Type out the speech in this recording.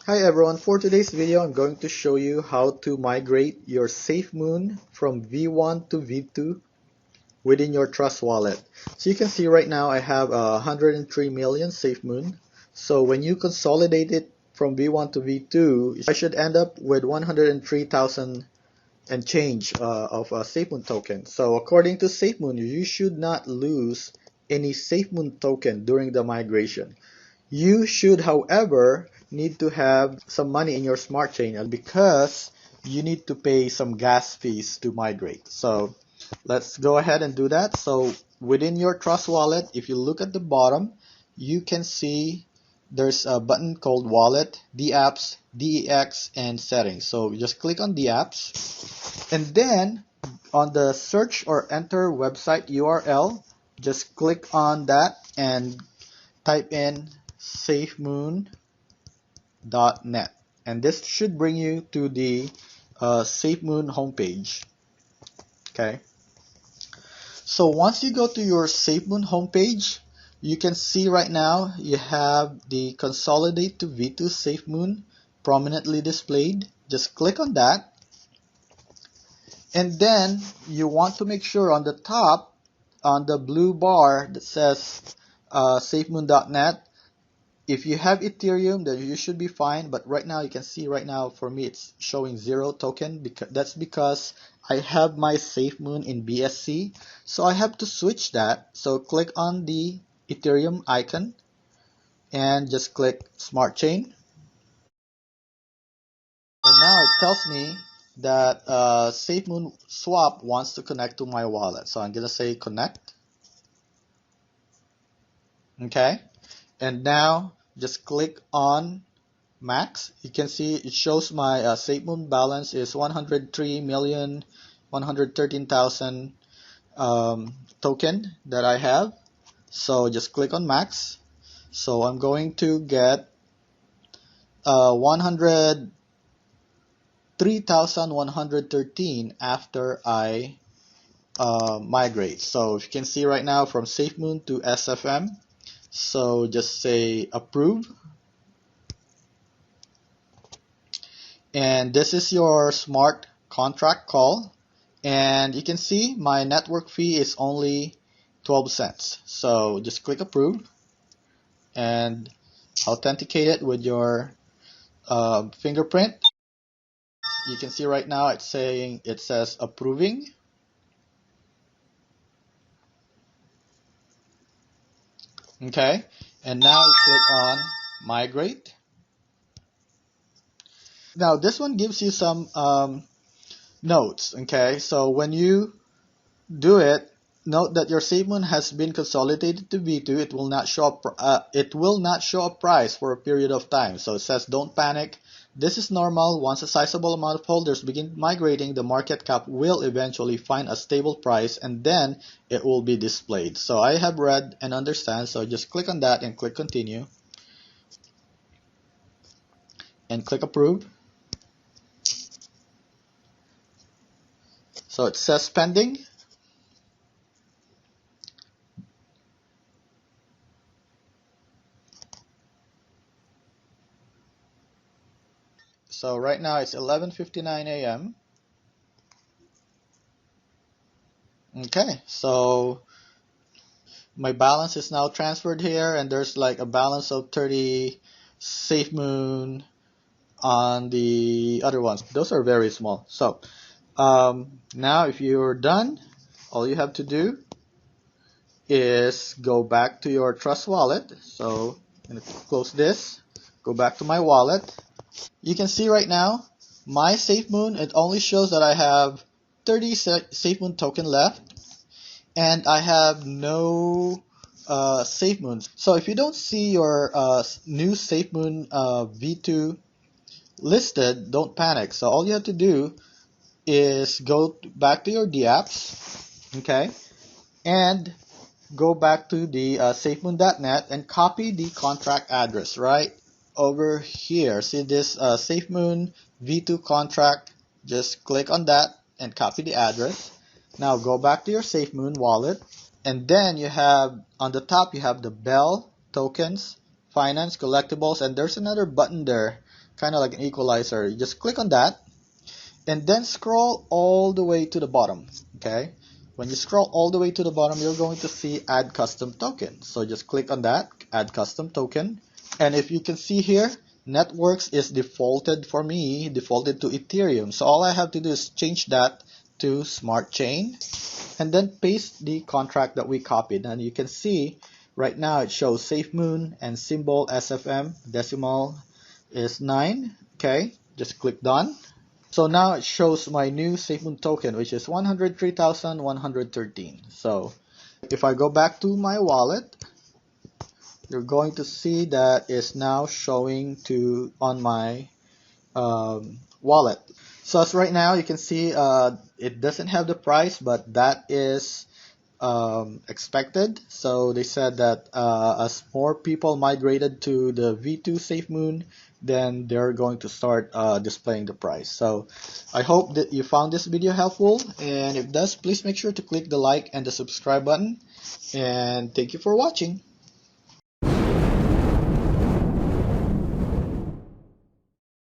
Hi everyone, for today's video I'm going to show you how to migrate your Safemoon from V1 to V2 within your Trust wallet. So you can see right now I have 103 million Safemoon. So when you consolidate it from V1 to V2, I should end up with 103,000 and change of Safemoon token. So according to Safemoon, you should not lose any Safemoon token during the migration. You should, however, need to have some money in your smart chain because you need to pay some gas fees to migrate. So let's go ahead and do that. So within your Trust wallet, if you look at the bottom, you can see there's a button called Wallet, the apps, DEX, and Settings. So you just click on the apps, and then on the search or enter website URL, just click on that and type in safemoon.net, and this should bring you to the Safemoon homepage. Okay, so once you go to your Safemoon homepage, you can see right now you have the consolidate to V2 Safemoon prominently displayed. Just click on that, and then you want to make sure on the top, on the blue bar that says safemoon.net, if you have Ethereum, then you should be fine. But right now, you can see right now for me it's showing 0 token. That's because I have my Safemoon in BSC. So I have to switch that. So click on the Ethereum icon and just click Smart Chain. And now it tells me that Safemoon Swap wants to connect to my wallet. So I'm going to say connect. Okay. And now just click on max. You can see it shows my Safemoon balance is 103,113,000 token that I have. So just click on max. So I'm going to get 103,113 after I migrate. So if you can see right now from Safemoon to SFM, so just say approve. And this is your smart contract call, and you can see my network fee is only 12 cents. So just click approve and authenticate it with your fingerprint. You can see right now it says approving. Okay, and now you click on migrate. Now this one gives you some notes. Okay, so when you do it, note that your Safemoon has been consolidated to V2. It will not show a price for a period of time. So it says don't panic. This is normal. Once a sizable amount of holders begin migrating, the market cap will eventually find a stable price and then it will be displayed. So I have read and understand. So just click on that and click continue and click approve. So it says pending. So right now it's 11:59 a.m. Okay, so my balance is now transferred here, and there's like a balance of 30 Safemoon on the other ones. Those are very small. So now if you're done, all you have to do is go back to your Trust wallet. So I'm going to close this, go back to my wallet. You can see right now my Safemoon, it only shows that I have 30 Safemoon token left, and I have no Safemoons. So if you don't see your new Safemoon V2 listed, don't panic. So all you have to do is go back to your dApps, okay, and go back to the safemoon.net and copy the contract address right over here. See this Safemoon V2 contract? Just click on that and copy the address. Now go back to your Safemoon wallet, and then you have on the top you have the Bell tokens, finance, collectibles, and there's another button there kind of like an equalizer. You just click on that and then scroll all the way to the bottom. Okay, when you scroll all the way to the bottom, you're going to see add custom token. So just click on that, add custom token. And if you can see here, networks is defaulted for me, defaulted to Ethereum. So all I have to do is change that to smart chain and then paste the contract that we copied. And you can see right now it shows Safemoon and symbol SFM, decimal is 9. Okay, just click done. So now it shows my new Safemoon token, which is 103,113. So if I go back to my wallet, you're going to see that it's now showing to on my wallet. So as right now you can see it doesn't have the price, but that is expected. So they said that as more people migrated to the V2 Safemoon, then they're going to start displaying the price. So I hope that you found this video helpful, and if it does, please make sure to click the like and the subscribe button, and thank you for watching.